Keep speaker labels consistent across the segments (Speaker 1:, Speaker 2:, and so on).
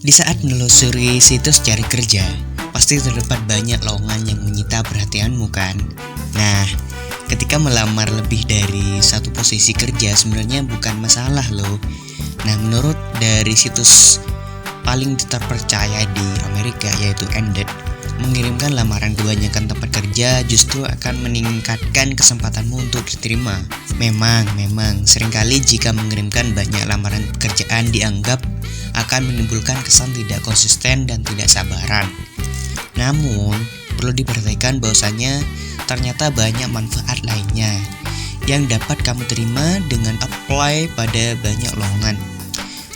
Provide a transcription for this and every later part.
Speaker 1: Di saat menelusuri situs cari kerja, pasti terdapat banyak lowongan yang menyita perhatianmu kan? Nah, ketika melamar lebih dari satu posisi kerja sebenarnya bukan masalah loh. Nah, menurut dari situs paling terpercaya di Amerika yaitu Indeed, mengirimkan lamaran ke kebanyakan tempat kerja justru akan meningkatkan kesempatanmu untuk diterima. Memang seringkali jika mengirimkan banyak lamaran pekerjaan dianggap akan menimbulkan kesan tidak konsisten dan tidak sabaran. Namun, perlu diperhatikan bahwasanya ternyata banyak manfaat lainnya yang dapat kamu terima dengan apply pada banyak lowongan.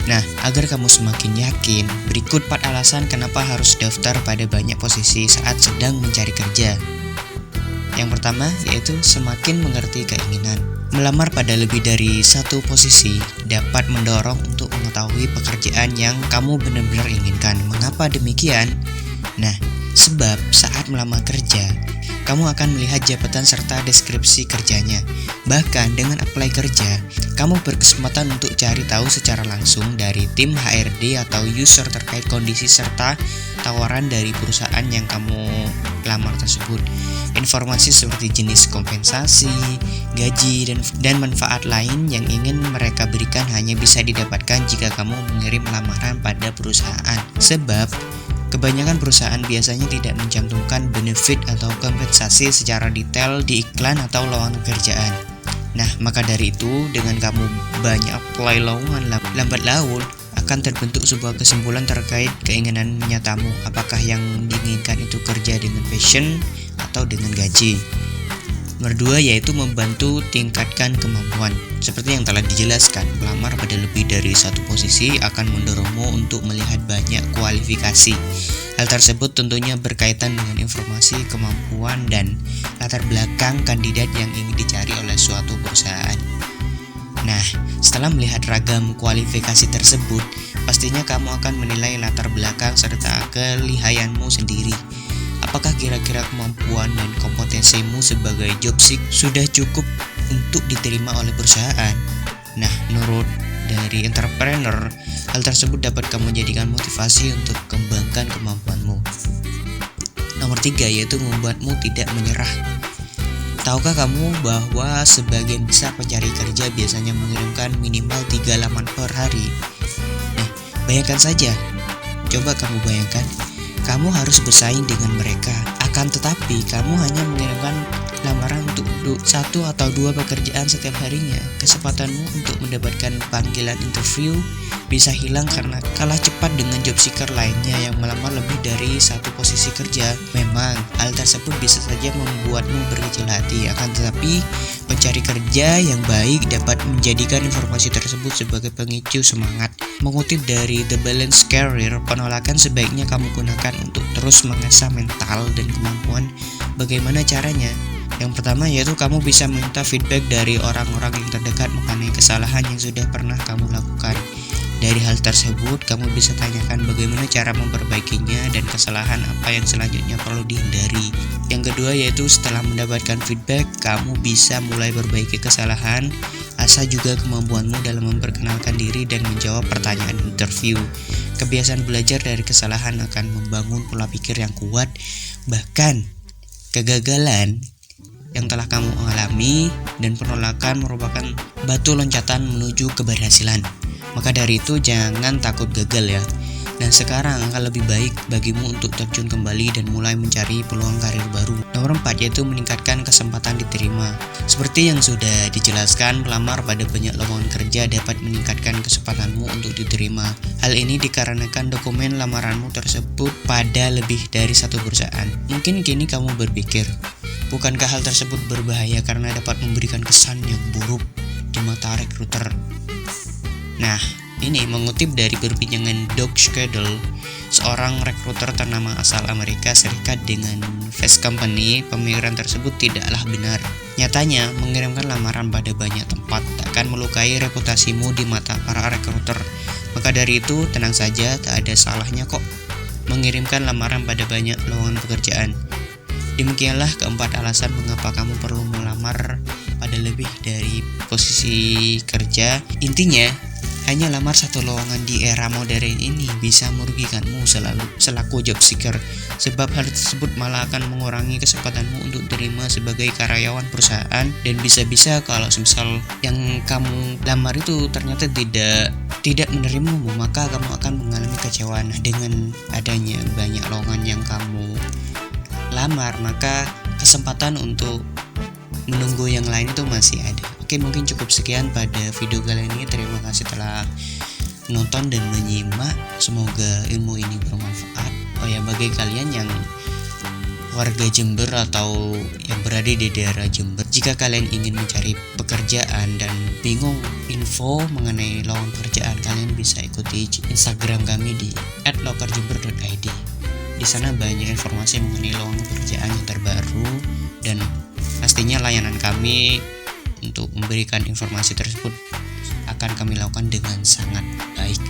Speaker 1: Nah, agar kamu semakin yakin, berikut 4 alasan kenapa harus daftar pada banyak posisi saat sedang mencari kerja. Yang pertama yaitu semakin mengerti keinginan. Melamar pada lebih dari satu posisi dapat mendorong untuk mengetahui pekerjaan yang kamu benar-benar inginkan. Mengapa demikian? Nah, sebab saat melamar kerja, kamu akan melihat jabatan serta deskripsi kerjanya. Bahkan dengan apply kerja, kamu berkesempatan untuk cari tahu secara langsung dari tim HRD atau user terkait kondisi serta tawaran dari perusahaan yang kamu lamar tersebut. Informasi seperti jenis kompensasi, gaji, dan manfaat lain yang ingin mereka berikan hanya bisa didapatkan jika kamu mengirim lamaran pada perusahaan. Sebab kebanyakan perusahaan biasanya tidak mencantumkan benefit atau kompensasi secara detail di iklan atau lowongan pekerjaan. Nah, maka dari itu, dengan kamu banyak apply lowongan, lambat laun akan terbentuk sebuah kesimpulan terkait keinginan nyatamu. Apakah yang diinginkan itu kerja dengan passion atau dengan gaji. Nomor 2 yaitu membantu tingkatkan kemampuan. Seperti yang telah dijelaskan, melamar pada lebih dari satu posisi akan mendorongmu untuk melihat banyak kualifikasi. Hal tersebut tentunya berkaitan dengan informasi, kemampuan, dan latar belakang kandidat yang ingin dicari oleh suatu perusahaan. Nah, setelah melihat ragam kualifikasi tersebut, pastinya kamu akan menilai latar belakang serta kelihayanmu sendiri. Apakah kira-kira kemampuan dan kompetensimu sebagai job seek sudah cukup untuk diterima oleh perusahaan? Nah, menurut dari entrepreneur, hal tersebut dapat kamu jadikan motivasi untuk kembangkan kemampuanmu. Nomor 3 yaitu membuatmu tidak menyerah. Tahukah kamu bahwa sebagian besar pencari kerja biasanya mengirimkan minimal 3 lamaran per hari? Nah, bayangkan saja. Coba kamu bayangkan, kamu harus bersaing dengan mereka. Akan tetapi, kamu hanya mengirimkan lamaran untuk 1 atau 2 pekerjaan setiap harinya. Kesempatanmu untuk mendapatkan panggilan interview bisa hilang karena kalah cepat dengan job seeker lainnya yang melamar lebih dari satu posisi kerja. Memang, hal tersebut bisa saja membuatmu berkecil hati. Akan tetapi, pencari kerja yang baik dapat menjadikan informasi tersebut sebagai pemicu semangat. Mengutip dari The Balance Career, penolakan sebaiknya kamu gunakan untuk terus mengasah mental dan kemampuan. Bagaimana caranya? Yang pertama yaitu kamu bisa minta feedback dari orang-orang yang terdekat mengenai kesalahan yang sudah pernah kamu lakukan. Dari hal tersebut, kamu bisa tanyakan bagaimana cara memperbaikinya dan kesalahan apa yang selanjutnya perlu dihindari. Yang kedua yaitu setelah mendapatkan feedback, kamu bisa mulai perbaiki kesalahan. Asah juga kemampuanmu dalam memperkenalkan diri dan menjawab pertanyaan interview. Kebiasaan belajar dari kesalahan akan membangun pola pikir yang kuat. Bahkan, kegagalan yang telah kamu alami dan penolakan merupakan batu loncatan menuju keberhasilan. Maka dari itu jangan takut gagal ya. Dan sekarang akan lebih baik bagimu untuk terjun kembali dan mulai mencari peluang karir baru. Nomor 4 yaitu meningkatkan kesempatan diterima. Seperti yang sudah dijelaskan, melamar pada banyak lowongan kerja dapat meningkatkan kesempatanmu untuk diterima. Hal ini dikarenakan dokumen lamaranmu tersebut pada lebih dari satu perusahaan. Mungkin kini kamu berpikir, bukankah hal tersebut berbahaya karena dapat memberikan kesan yang buruk di mata rekruter? Nah, ini mengutip dari perbincangan Doug Schedel, seorang rekruter ternama asal Amerika Serikat dengan Fast Company. Pemikiran tersebut tidaklah benar. Nyatanya, mengirimkan lamaran pada banyak tempat akan melukai reputasimu di mata para rekruter. Maka dari itu, tenang saja, tak ada salahnya kok mengirimkan lamaran pada banyak lowongan pekerjaan. Demikianlah keempat alasan mengapa kamu perlu melamar pada lebih dari posisi kerja. Intinya, Hanya lamar satu lowongan di era modern ini bisa merugikanmu selaku job seeker, sebab hal tersebut malah akan mengurangi kesempatanmu untuk diterima sebagai karyawan perusahaan, dan bisa-bisa kalau semisal yang kamu lamar itu ternyata tidak menerimamu, maka kamu akan mengalami kecewaan. Dengan adanya banyak lowongan yang kamu lamar, maka kesempatan untuk menunggu yang lain itu masih ada. Oke, mungkin cukup sekian pada video kali ini. Terima kasih telah menonton dan menyimak. Semoga ilmu ini bermanfaat. Oh ya, bagi kalian yang warga Jember atau yang berada di daerah Jember, jika kalian ingin mencari pekerjaan dan bingung info mengenai lowongan pekerjaan, kalian bisa ikuti Instagram kami di @lokerjember.id. Di sana banyak informasi mengenai lowongan pekerjaan yang terbaru, dan pastinya layanan kami untuk memberikan informasi tersebut akan kami lakukan dengan sangat baik.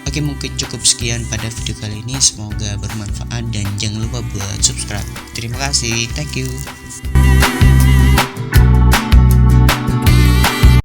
Speaker 1: Oke, mungkin cukup sekian pada video kali ini. Semoga bermanfaat dan jangan lupa buat subscribe. Terima kasih, thank you.